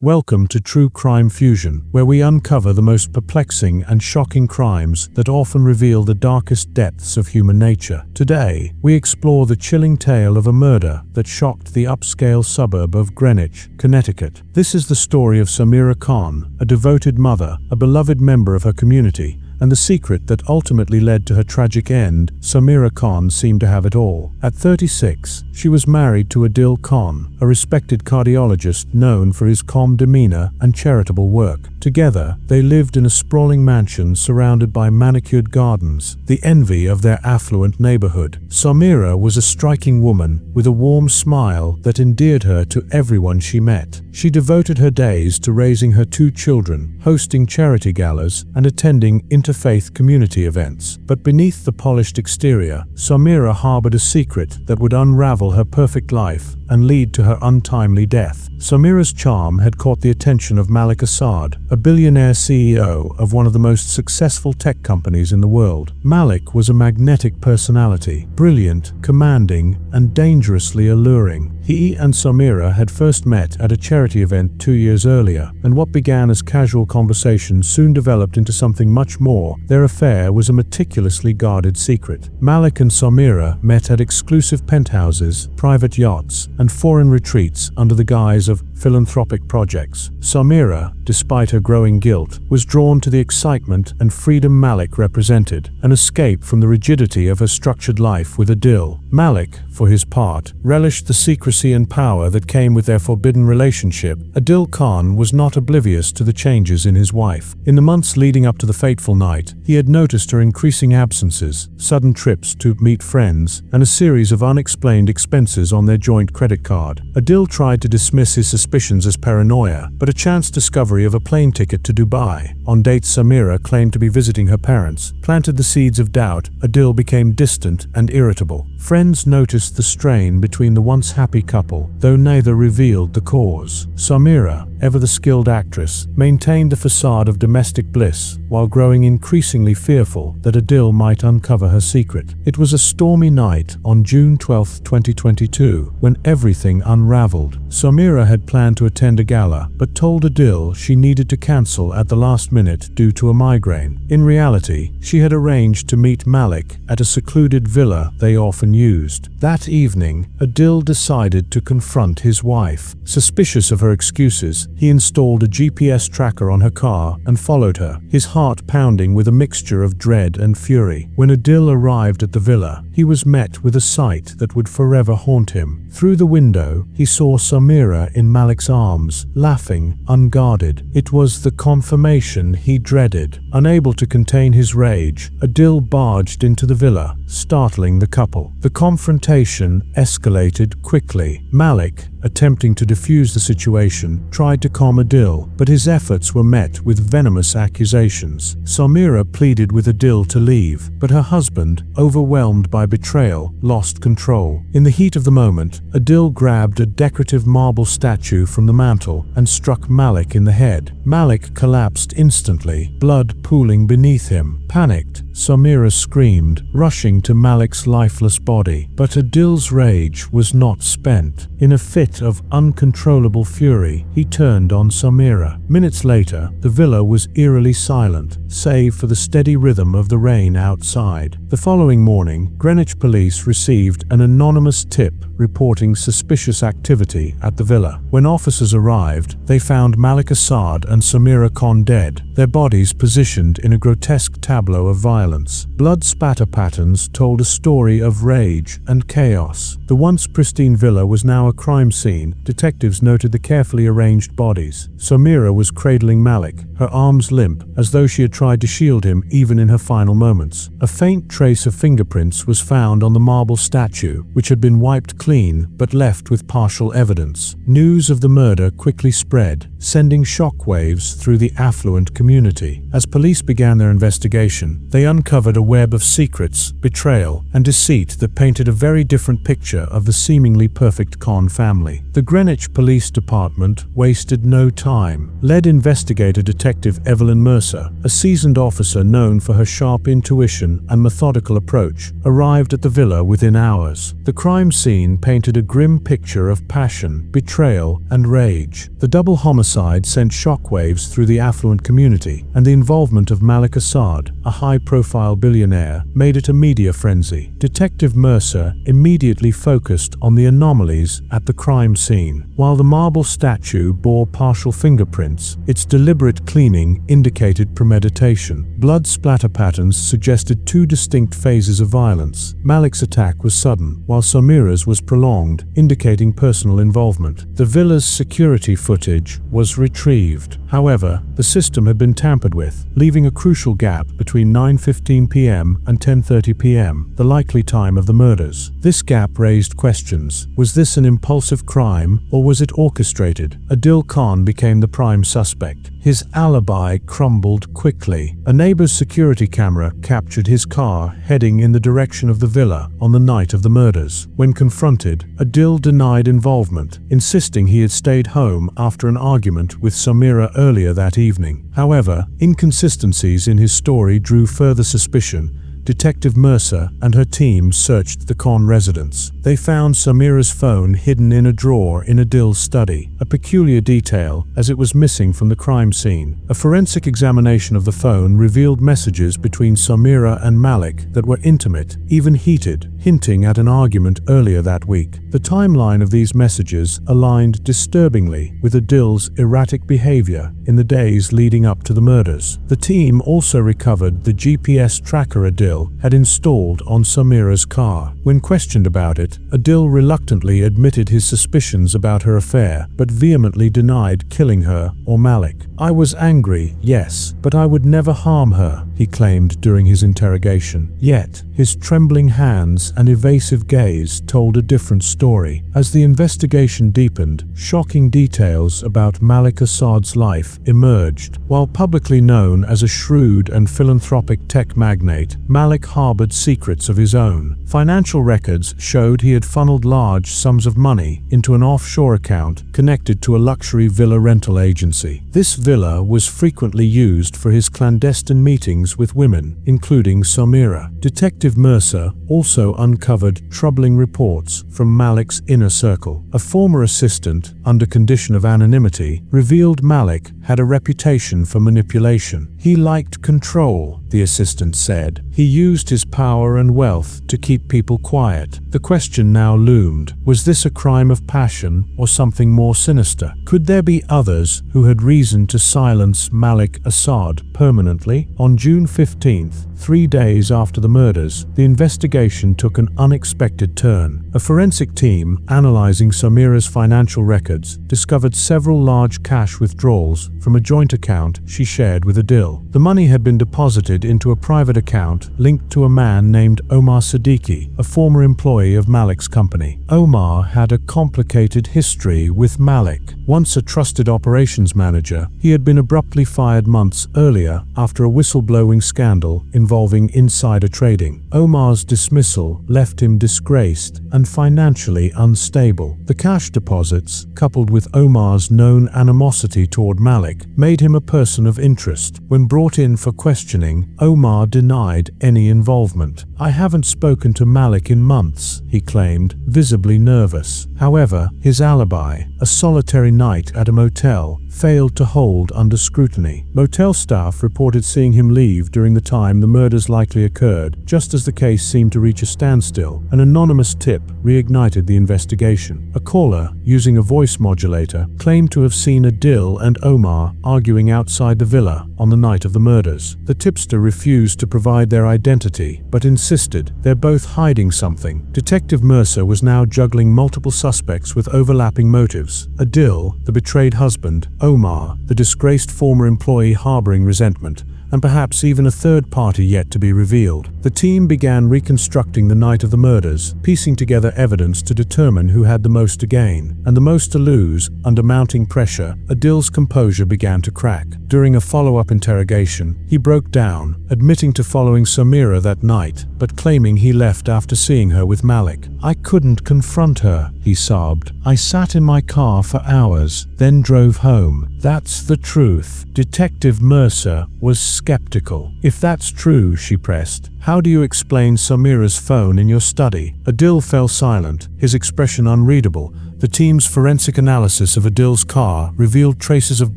Welcome to True Crime Fusion, where we uncover the most perplexing and shocking crimes that often reveal the darkest depths of human nature. Today, we explore the chilling tale of a murder that shocked the upscale suburb of Greenwich, Connecticut. This is the story of Samira Khan, a devoted mother, a beloved member of her community, and the secret that ultimately led to her tragic end. Samira Khan seemed to have it all. At 36, she was married to Adil Khan, a respected cardiologist known for his calm demeanor and charitable work. Together, they lived in a sprawling mansion surrounded by manicured gardens, the envy of their affluent neighborhood. Samira was a striking woman with a warm smile that endeared her to everyone she met. She devoted her days to raising her 2 children, hosting charity galas, and attending interfaith community events. But beneath the polished exterior, Samira harbored a secret that would unravel her perfect life and lead to her untimely death. Samira's charm had caught the attention of Malik Assad, a billionaire CEO of one of the most successful tech companies in the world. Malik was a magnetic personality, brilliant, commanding, and dangerously alluring. He and Samira had first met at a charity event 2 years earlier, and what began as casual conversation soon developed into something much more. Their affair was a meticulously guarded secret. Malik and Samira met at exclusive penthouses, private yachts, and foreign retreats under the guise of philanthropic projects. Samira, despite her growing guilt, was drawn to the excitement and freedom Malik represented, an escape from the rigidity of her structured life with Adil. Malik, for his part, relished the secrecy and power that came with their forbidden relationship. Adil Khan was not oblivious to the changes in his wife. In the months leading up to the fateful night, he had noticed her increasing absences, sudden trips to meet friends, and a series of unexplained expenses on their joint credit card. Adil tried to dismiss his suspicions as paranoia, but a chance discovery of a plane ticket to Dubai, on dates Samira claimed to be visiting her parents, planted the seeds of doubt. Adil became distant and irritable. Friends noticed the strain between the once happy couple, though neither revealed the cause. Samira, ever the skilled actress, maintained the facade of domestic bliss while growing increasingly fearful that Adil might uncover her secret. It was a stormy night on June 12, 2022, when everything unraveled. Samira had planned to attend a gala, but told Adil she needed to cancel at the last minute due to a migraine. In reality, she had arranged to meet Malik at a secluded villa they often used. That evening, Adil decided to confront his wife. Suspicious of her excuses, he installed a GPS tracker on her car and followed her, his heart pounding with a mixture of dread and fury. When Adil arrived at the villa, he was met with a sight that would forever haunt him. Through the window, he saw Samira in Malik's arms, laughing, unguarded. It was the confirmation he dreaded. Unable to contain his rage, Adil barged into the villa, startling the couple. The confrontation escalated quickly. Malik, attempting to defuse the situation, tried to calm Adil, but his efforts were met with venomous accusations. Samira pleaded with Adil to leave, but her husband, overwhelmed by betrayal, lost control. In the heat of the moment, Adil grabbed a decorative marble statue from the mantel and struck Malik in the head. Malik collapsed instantly, blood pooling beneath him. Panicked, Samira screamed, rushing to Malik's lifeless body. But Adil's rage was not spent. In a fit of uncontrollable fury, he turned on Samira. Minutes later, the villa was eerily silent, save for the steady rhythm of the rain outside. The following morning, Greenwich police received an anonymous tip reporting suspicious activity at the villa. When officers arrived, they found Malik Assad and Samira Khan dead, their bodies positioned in a grotesque tableau of violence. Blood spatter patterns told a story of rage and chaos. The once pristine villa was now a crime scene. Detectives noted the carefully arranged bodies. Samira was cradling Malik, her arms limp, as though she had tried to shield him even in her final moments. A faint trace of fingerprints was found on the marble statue, which had been wiped clean but left with partial evidence. News of the murder quickly spread, sending shockwaves through the affluent community. As police began their investigation, they uncovered a web of secrets, betrayal, and deceit that painted a very different picture of the seemingly perfect Khan family. family. The Greenwich Police Department wasted no time. Lead investigator Detective Evelyn Mercer, a seasoned officer known for her sharp intuition and methodical approach, arrived at the villa within hours. The crime scene painted a grim picture of passion, betrayal, and rage. The double homicide sent shockwaves through the affluent community, and the involvement of Malik Assad, a high-profile billionaire, made it a media frenzy. Detective Mercer immediately focused on the anomalies at the crime scene. While the marble statue bore partial fingerprints, its deliberate cleaning indicated premeditation. Blood splatter patterns suggested two distinct phases of violence. Malik's attack was sudden, while Samira's was prolonged, indicating personal involvement. The villa's security footage was retrieved. However, the system had been tampered with, leaving a crucial gap between 9:15 p.m. and 10:30 p.m., the likely time of the murders. This gap raised questions. Was this an impulsive crime, or was it orchestrated? Adil Khan became the prime suspect. His alibi crumbled quickly. A neighbor's security camera captured his car heading in the direction of the villa on the night of the murders. When confronted, Adil denied involvement, insisting he had stayed home after an argument with Samira earlier that evening. However, inconsistencies in his story drew further suspicion. Detective Mercer and her team searched the Khan residence. They found Samira's phone hidden in a drawer in Adil's study, a peculiar detail as it was missing from the crime scene. A forensic examination of the phone revealed messages between Samira and Malik that were intimate, even heated, hinting at an argument earlier that week. The timeline of these messages aligned disturbingly with Adil's erratic behavior in the days leading up to the murders. The team also recovered the GPS tracker Adil had installed on Samira's car. When questioned about it, Adil reluctantly admitted his suspicions about her affair, but vehemently denied killing her or Malik. "I was angry, yes, but I would never harm her," he claimed during his interrogation. Yet, his trembling hands and evasive gaze told a different story. As the investigation deepened, shocking details about Malik Assad's life emerged. While publicly known as a shrewd and philanthropic tech magnate, Malik harbored secrets of his own. Financial records showed he had funneled large sums of money into an offshore account connected to a luxury villa rental agency. This villa was frequently used for his clandestine meetings with women, including Samira. Detective Mercer also uncovered troubling reports from Malik's inner circle. A former assistant, under condition of anonymity, revealed Malik had a reputation for manipulation. He liked control, the assistant said. He used his power and wealth to keep people quiet. The question now loomed: was this a crime of passion or something more sinister? Could there be others who had reason to silence Malik Assad permanently? On June 15th, 3 days after the murders, the investigation took an unexpected turn. A forensic team, analyzing Samira's financial records, discovered several large cash withdrawals from a joint account she shared with Adil. The money had been deposited into a private account linked to a man named Omar Siddiqui, a former employee of Malik's company. Omar had a complicated history with Malik. Once a trusted operations manager, he had been abruptly fired months earlier after a whistleblowing scandal involving insider trading. Omar's dismissal left him disgraced and financially unstable. The cash deposits, coupled with Omar's known animosity toward Malik, made him a person of interest. When brought in for questioning, Omar denied any involvement. "I haven't spoken to Malik in months," he claimed, visibly nervous. However, his alibi, a solitary night at a motel, failed to hold under scrutiny. Motel staff reported seeing him leave during the time the murders likely occurred. Just as the case seemed to reach a standstill, an anonymous tip reignited the investigation. A caller, using a voice modulator, claimed to have seen Adil and Omar arguing outside the villa on the night of the murders. The tipster refused to provide their identity, but insisted they're both hiding something. Detective Mercer was now juggling multiple suspects with overlapping motives. Adil, the betrayed husband; Omar, the disgraced former employee harboring resentment; and perhaps even a third party yet to be revealed. The team began reconstructing the night of the murders, piecing together evidence to determine who had the most to gain and the most to lose. Under mounting pressure, Adil's composure began to crack. During a follow-up interrogation, he broke down, admitting to following Samira that night, but claiming he left after seeing her with Malik. "I couldn't confront her," he sobbed. "I sat in my car for hours, then drove home. That's the truth." Detective Mercer was skeptical. "If that's true," she pressed, "how do you explain Samira's phone in your study?" Adil fell silent, his expression unreadable. The team's forensic analysis of Adil's car revealed traces of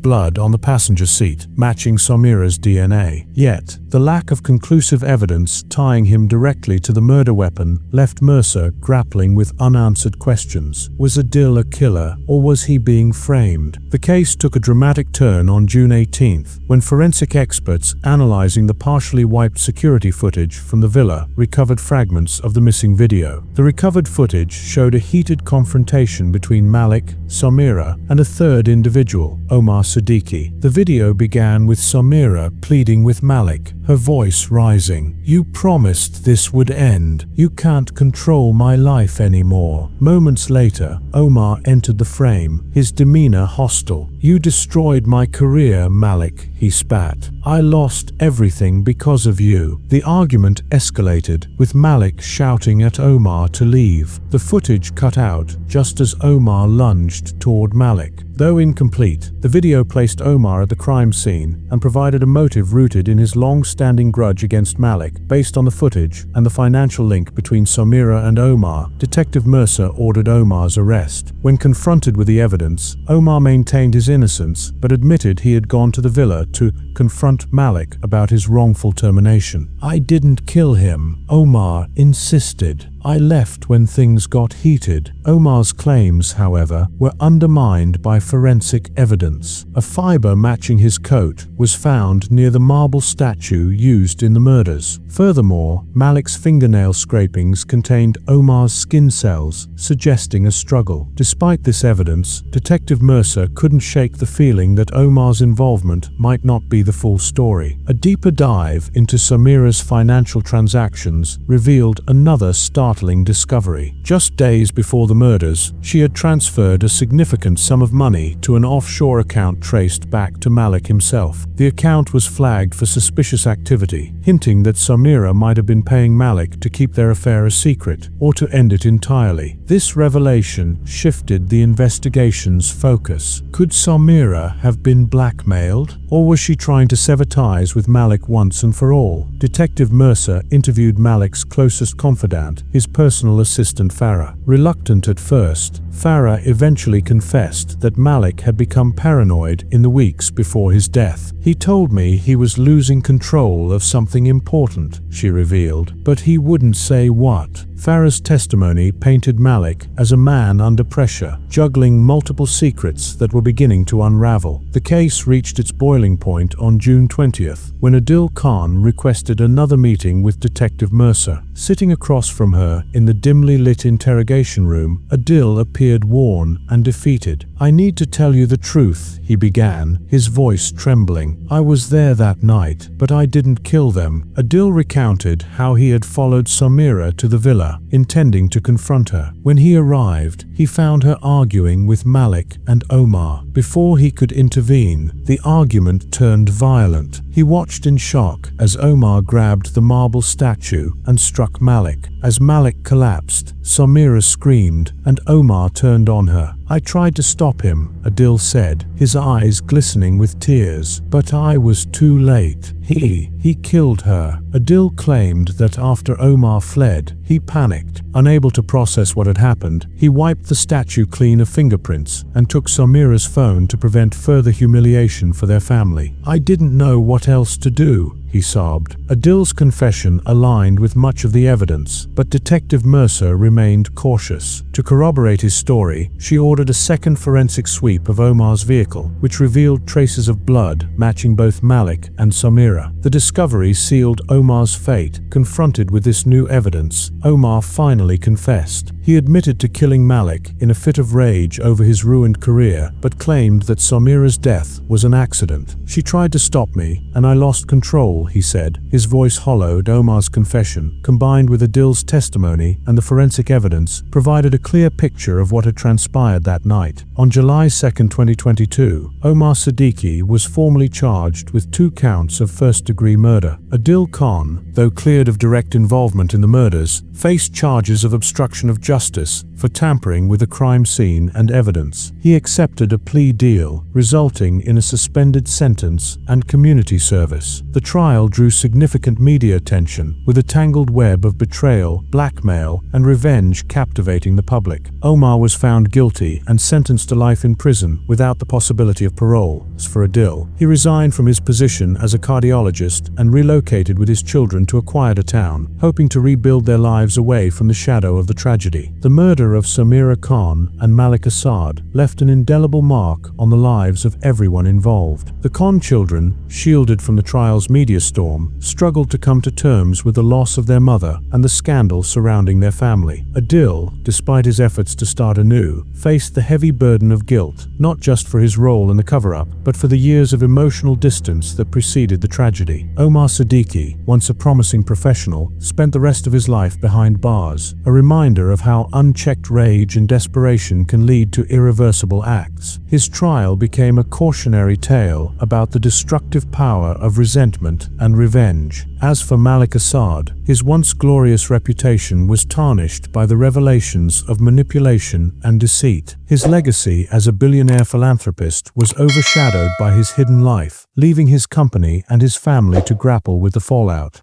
blood on the passenger seat, matching Samira's DNA. Yet, the lack of conclusive evidence tying him directly to the murder weapon left Mercer grappling with unanswered questions. Was Adil a killer, or was he being framed? The case took a dramatic turn on June 18th, when forensic experts analyzing the partially wiped security footage from the villa recovered fragments of the missing video. The recovered footage showed a heated confrontation between Malik, Samira, and a third individual, Omar Siddiqui. The video began with Samira pleading with Malik, her voice rising. "You promised this would end. You can't control my life anymore." Moments later, Omar entered the frame, his demeanor hostile. "You destroyed my career, Malik," he spat. "I lost everything because of you." The argument escalated, with Malik shouting at Omar to leave. The footage cut out just as Omar lunged toward Malik. Though incomplete, the video placed Omar at the crime scene and provided a motive rooted in his long-standing grudge against Malik. Based on the footage and the financial link between Samira and Omar, Detective Mercer ordered Omar's arrest. When confronted with the evidence, Omar maintained his innocence but admitted he had gone to the villa to confront Malik about his wrongful termination. "I didn't kill him," Omar insisted. "I left when things got heated." Omar's claims, however, were undermined by forensic evidence. A fiber matching his coat was found near the marble statue used in the murders. Furthermore, Malik's fingernail scrapings contained Omar's skin cells, suggesting a struggle. Despite this evidence, Detective Mercer couldn't shake the feeling that Omar's involvement might not be the full story. A deeper dive into Samira's financial transactions revealed another startling discovery. Just days before the murders, she had transferred a significant sum of money to an offshore account traced back to Malik himself. The account was flagged for suspicious activity, hinting that Samira might have been paying Malik to keep their affair a secret or to end it entirely. This revelation shifted the investigation's focus. Could Samira have been blackmailed, or was she trying to sever ties with Malik once and for all? Detective Mercer interviewed Malik's closest confidant, his personal assistant Farah. Reluctant at first, Farah eventually confessed that Malik had become paranoid in the weeks before his death. "He told me he was losing control of something important," she revealed, "but he wouldn't say what." Farah's testimony painted Malik as a man under pressure, juggling multiple secrets that were beginning to unravel. The case reached its boiling point on June 20th, when Adil Khan requested another meeting with Detective Mercer. Sitting across from her in the dimly lit interrogation room, Adil appeared worn and defeated. "I need to tell you the truth," he began, his voice trembling. "I was there that night, but I didn't kill them." Adil recounted how he had followed Samira to the villa, intending to confront her. When he arrived, he found her arguing with Malik and Omar. Before he could intervene, the argument turned violent. He watched in shock as Omar grabbed the marble statue and struck Malik. As Malik collapsed, Samira screamed and Omar turned on her. "I tried to stop him," Adil said, his eyes glistening with tears, "but I was too late. He killed her." Adil claimed that after Omar fled, he panicked. Unable to process what had happened, he wiped the statue clean of fingerprints and took Samira's phone to prevent further humiliation for their family. "I didn't know what else to do," he he sobbed. Adil's confession aligned with much of the evidence, but Detective Mercer remained cautious. To corroborate his story, she ordered a second forensic sweep of Omar's vehicle, which revealed traces of blood matching both Malik and Samira. The discovery sealed Omar's fate. Confronted with this new evidence, Omar finally confessed. He admitted to killing Malik in a fit of rage over his ruined career, but claimed that Samira's death was an accident. She tried to stop me, and I lost control, he said. His voice hollowed. Omar's confession, combined with Adil's testimony and the forensic evidence, provided a clear picture of what had transpired that night. On July 2, 2022, Omar Siddiqui was formally charged with 2 counts of first-degree murder. Adil Khan, though cleared of direct involvement in the murders, faced charges of obstruction of justice for tampering with the crime scene and evidence. He accepted a plea deal, resulting in a suspended sentence and community service. The trial drew significant media attention, with a tangled web of betrayal, blackmail, and revenge captivating the public. Omar was found guilty and sentenced to life in prison without the possibility of parole. As for Adil, he resigned from his position as a cardiologist and relocated with his children to a quieter town, hoping to rebuild their lives away from the shadow of the tragedy. The murder of Samira Khan and Malik Assad left an indelible mark on the lives of everyone involved. The Khan children, shielded from the trial's media storm, struggled to come to terms with the loss of their mother and the scandal surrounding their family. Adil, despite his efforts to start anew, faced the heavy burden of guilt, not just for his role in the cover-up, but for the years of emotional distance that preceded the tragedy. Omar Siddiqui, once a promising professional, spent the rest of his life behind bars, a reminder of how unchecked rage and desperation can lead to irreversible acts. His trial became a cautionary tale about the destructive power of resentment and revenge. As for Malik Assad, his once glorious reputation was tarnished by the revelations of manipulation and deceit. His legacy as a billionaire philanthropist was overshadowed by his hidden life, leaving his company and his family to grapple with the fallout.